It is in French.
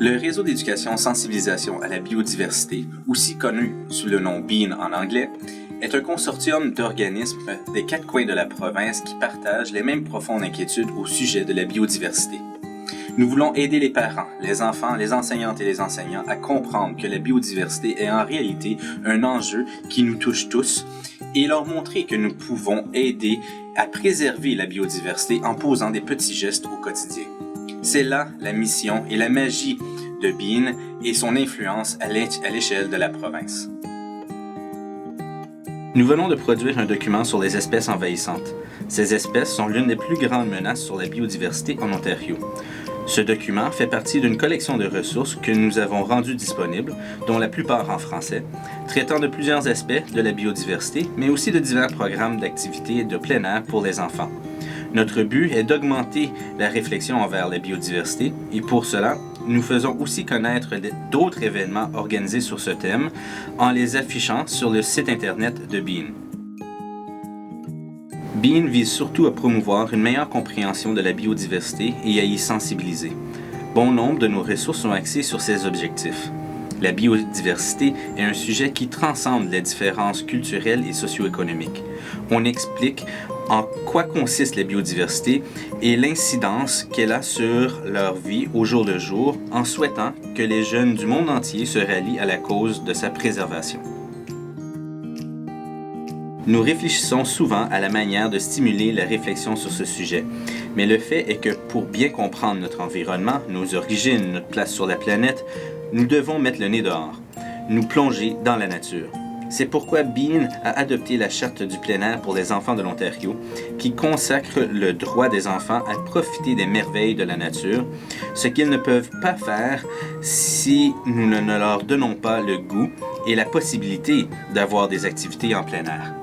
Le réseau d'éducation sensibilisation à la biodiversité, aussi connu sous le nom BEAN en anglais, est un consortium d'organismes des quatre coins de la province qui partagent les mêmes profondes inquiétudes au sujet de la biodiversité. Nous voulons aider les parents, les enfants, les enseignantes et les enseignants à comprendre que la biodiversité est en réalité un enjeu qui nous touche tous et leur montrer que nous pouvons aider à préserver la biodiversité en posant des petits gestes au quotidien. C'est là la mission et la magie de BEAN et son influence à l'échelle de la province. Nous venons de produire un document sur les espèces envahissantes. Ces espèces sont l'une des plus grandes menaces sur la biodiversité en Ontario. Ce document fait partie d'une collection de ressources que nous avons rendues disponibles, dont la plupart en français, traitant de plusieurs aspects de la biodiversité, mais aussi de divers programmes d'activités de plein air pour les enfants. Notre but est d'augmenter la réflexion envers la biodiversité et pour cela, nous faisons aussi connaître d'autres événements organisés sur ce thème en les affichant sur le site internet de BEAN. BEAN vise surtout à promouvoir une meilleure compréhension de la biodiversité et à y sensibiliser. Bon nombre de nos ressources sont axées sur ces objectifs. La biodiversité est un sujet qui transcende les différences culturelles et socio-économiques. On explique en quoi consiste la biodiversité et l'incidence qu'elle a sur leur vie au jour le jour en souhaitant que les jeunes du monde entier se rallient à la cause de sa préservation. Nous réfléchissons souvent à la manière de stimuler la réflexion sur ce sujet, mais le fait est que pour bien comprendre notre environnement, nos origines, notre place sur la planète, nous devons mettre le nez dehors, nous plonger dans la nature. C'est pourquoi BEAN a adopté la Charte du plein air pour les enfants de l'Ontario, qui consacre le droit des enfants à profiter des merveilles de la nature, ce qu'ils ne peuvent pas faire si nous ne leur donnons pas le goût et la possibilité d'avoir des activités en plein air.